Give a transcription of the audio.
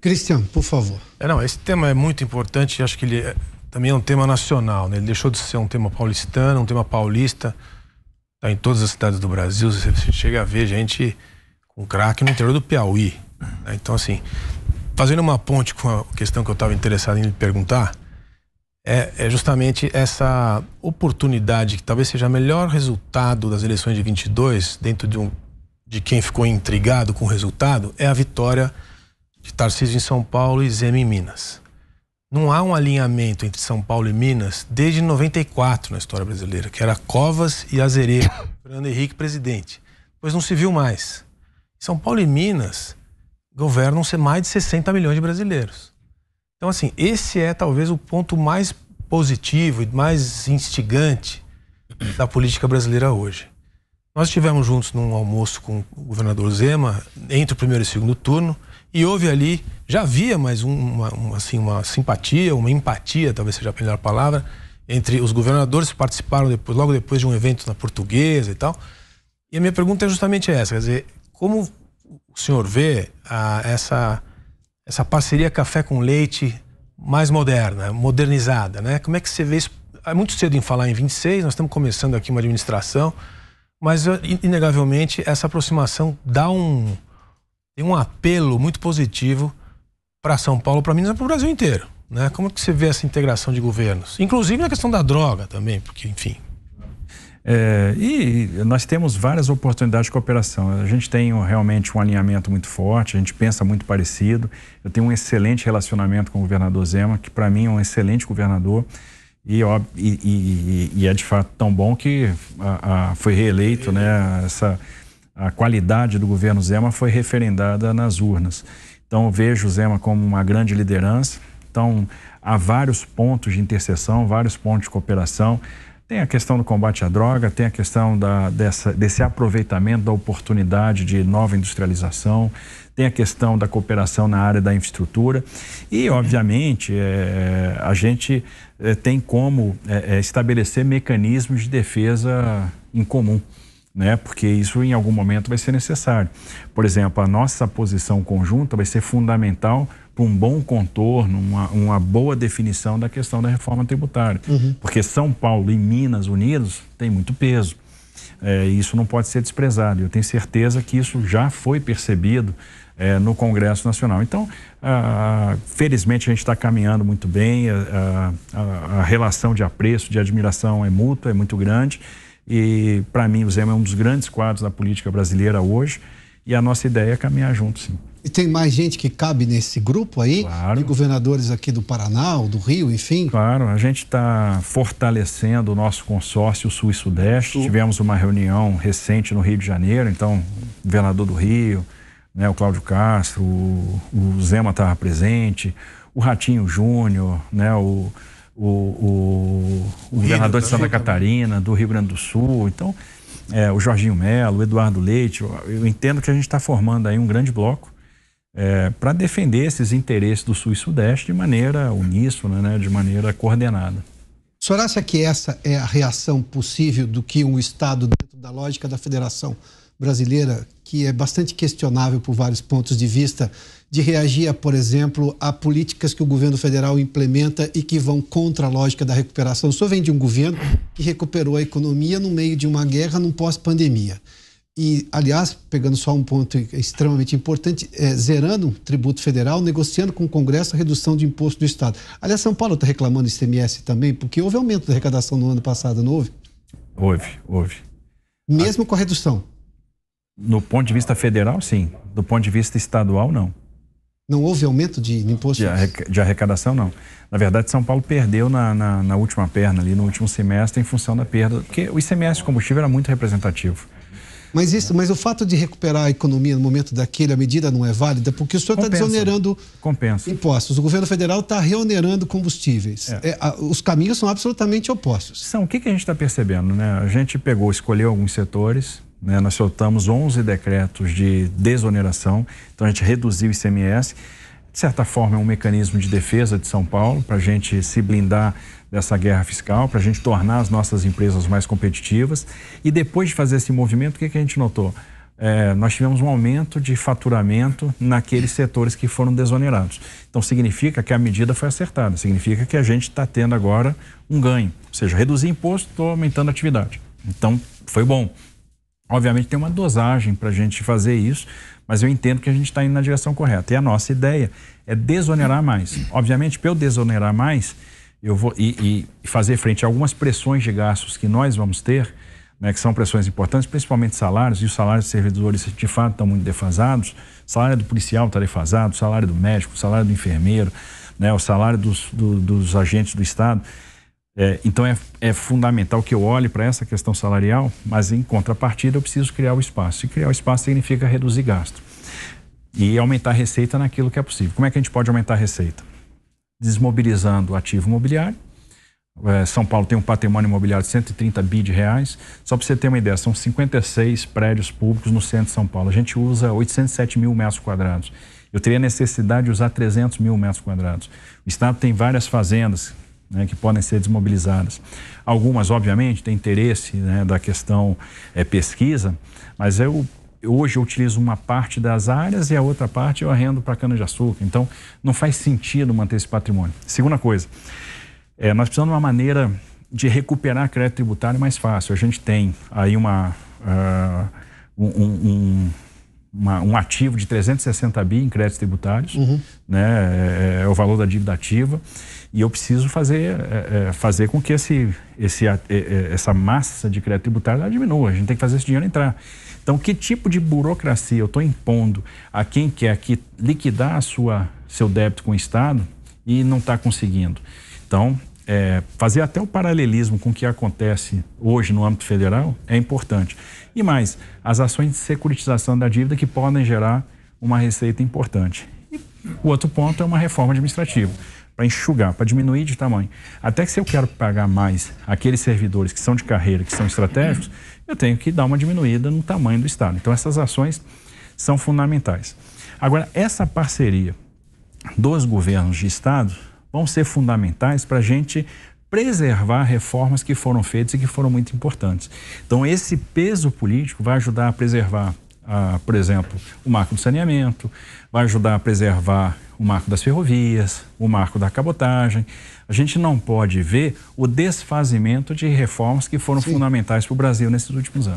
Cristian, por favor. Esse tema é muito importante, acho que ele também é um tema nacional, né? Ele deixou de ser um tema paulistano, um tema paulista, tá em todas as cidades do Brasil, você chega a ver gente com crack no interior do Piauí, né? Então, assim, fazendo uma ponte com a questão que eu estava interessado em lhe perguntar, é justamente essa oportunidade que talvez seja o melhor resultado das eleições de 22, dentro de quem ficou intrigado com o resultado, é a vitória de Tarcísio em São Paulo e Zema em Minas. Não há um alinhamento entre São Paulo e Minas desde 94 na história brasileira, que era Covas e Azeredo, Fernando Henrique presidente. Depois não se viu mais. São Paulo e Minas governam mais de 60 milhões de brasileiros. Então, assim, esse é talvez o ponto mais positivo e mais instigante da política brasileira hoje. Nós estivemos juntos num almoço com o governador Zema, entre o primeiro e o segundo turno, e houve ali, já havia mais uma simpatia, uma empatia, talvez seja a melhor palavra, entre os governadores que participaram logo depois de um evento na Portuguesa e tal. E a minha pergunta é justamente essa, quer dizer, como o senhor vê essa parceria café com leite mais moderna, modernizada, né? Como é que você vê isso? É muito cedo em falar em 26, nós estamos começando aqui uma administração, mas inegavelmente essa aproximação tem um apelo muito positivo para São Paulo, para Minas e para o Brasil inteiro, né? Como é que você vê essa integração de governos? Inclusive na questão da droga também, porque, enfim... E nós temos várias oportunidades de cooperação. A gente tem realmente um alinhamento muito forte, a gente pensa muito parecido. Eu tenho um excelente relacionamento com o governador Zema, que para mim é um excelente governador, e é de fato tão bom que foi reeleito, né? A qualidade do governo Zema foi referendada nas urnas. Então eu vejo o Zema como uma grande liderança. Então há vários pontos de interseção, vários pontos de cooperação. Tem a questão do combate à droga, tem a questão desse aproveitamento da oportunidade de nova industrialização, tem a questão da cooperação na área da infraestrutura e, obviamente, a gente tem como estabelecer mecanismos de defesa em comum, né? Porque isso em algum momento vai ser necessário. Por exemplo, a nossa posição conjunta vai ser fundamental para um bom contorno, uma boa definição da questão da reforma tributária. Porque São Paulo e Minas unidos tem muito peso. Isso não pode ser desprezado. Eu tenho certeza que isso já foi percebido no Congresso Nacional. Então, felizmente, a gente está caminhando muito bem, a relação de apreço, de admiração é mútua, é muito grande. E, para mim, o Zema é um dos grandes quadros da política brasileira hoje. E a nossa ideia é caminhar junto, sim. E tem mais gente que cabe nesse grupo aí? Claro. De governadores aqui do Paraná, do Rio, enfim? Claro, a gente está fortalecendo o nosso consórcio Sul e Sudeste. Tivemos uma reunião recente no Rio de Janeiro, então, o governador do Rio, né, o Cláudio Castro, o Zema estava presente, o Ratinho Júnior, né, o governador de Santa Catarina, do Rio Grande do Sul, então, o Jorginho Melo, o Eduardo Leite. Eu entendo que a gente está formando aí um grande bloco para defender esses interesses do Sul e Sudeste de maneira uníssona, né, de maneira coordenada. O senhor acha que essa é a reação possível do que um Estado, dentro da lógica da Federação Brasileira, que é bastante questionável por vários pontos de vista, de reagir, por exemplo, a políticas que o governo federal implementa e que vão contra a lógica da recuperação? O senhor vem de um governo que recuperou a economia no meio de uma guerra, num pós-pandemia. E, aliás, pegando só um ponto extremamente importante, zerando o tributo federal, negociando com o Congresso a redução de imposto do Estado. Aliás, São Paulo está reclamando ICMS também, porque houve aumento da arrecadação no ano passado, não houve? Houve. Mesmo com a redução? No ponto de vista federal, sim. Do ponto de vista estadual, não. Não houve aumento de imposto? De arrecadação, não. Na verdade, São Paulo perdeu na última perna, ali no último semestre, em função da perda, porque o ICMS de combustível era muito representativo. Mas o fato de recuperar a economia no momento daquele, a medida não é válida, porque o senhor está desonerando impostos. O governo federal está reonerando combustíveis. Os caminhos são absolutamente opostos. O que a gente está percebendo, né? A gente escolheu alguns setores, né? Nós soltamos 11 decretos de desoneração, então a gente reduziu o ICMS. De certa forma, é um mecanismo de defesa de São Paulo, para a gente se blindar dessa guerra fiscal, para a gente tornar as nossas empresas mais competitivas. E depois de fazer esse movimento, o que a gente notou? nós tivemos um aumento de faturamento naqueles setores que foram desonerados. Então significa que a medida foi acertada, significa que a gente está tendo agora um ganho, ou seja, reduzir imposto, estou aumentando a atividade. Então foi bom. Obviamente tem uma dosagem para a gente fazer isso, mas eu entendo que a gente está indo na direção correta. E a nossa ideia é desonerar mais. Obviamente, para eu desonerar mais, eu vou e fazer frente a algumas pressões de gastos que nós vamos ter, né, que são pressões importantes, principalmente salários, e os salários dos servidores de fato estão muito defasados. O salário do policial está defasado, o salário do médico, o salário do enfermeiro, né, o salário dos agentes do Estado. Então é fundamental que eu olhe para essa questão salarial, mas em contrapartida eu preciso criar o espaço. E criar o espaço significa reduzir gasto e aumentar a receita naquilo que é possível. Como é que a gente pode aumentar a receita? Desmobilizando o ativo imobiliário. São Paulo tem um patrimônio imobiliário de 130 bi de reais. Só para você ter uma ideia, são 56 prédios públicos no centro de São Paulo. A gente usa 807 mil metros quadrados. Eu teria necessidade de usar 300 mil metros quadrados. O Estado tem várias fazendas, né, que podem ser desmobilizadas. Algumas, obviamente, têm interesse, né, da questão pesquisa, mas hoje eu utilizo uma parte das áreas e a outra parte eu arrendo para cana-de-açúcar. Então, não faz sentido manter esse patrimônio. Segunda coisa, nós precisamos de uma maneira de recuperar crédito tributário mais fácil. A gente tem aí um ativo de 360 bi em créditos tributários, né? É o valor da dívida ativa, e eu preciso fazer com que essa massa de crédito tributário diminua. A gente tem que fazer esse dinheiro entrar. Então, que tipo de burocracia eu estou impondo a quem quer liquidar seu débito com o Estado e não está conseguindo? Então, fazer até o paralelismo com o que acontece hoje no âmbito federal é importante. E mais, as ações de securitização da dívida que podem gerar uma receita importante. E o outro ponto é uma reforma administrativa, para enxugar, para diminuir de tamanho. Até que se eu quero pagar mais aqueles servidores que são de carreira, que são estratégicos, eu tenho que dar uma diminuída no tamanho do Estado. Então essas ações são fundamentais. Agora, essa parceria dos governos de Estado vão ser fundamentais para a gente preservar reformas que foram feitas e que foram muito importantes. Então, esse peso político vai ajudar a preservar, por exemplo, o marco do saneamento, vai ajudar a preservar o marco das ferrovias, o marco da cabotagem. A gente não pode ver o desfazimento de reformas que foram fundamentais para o Brasil nesses últimos anos.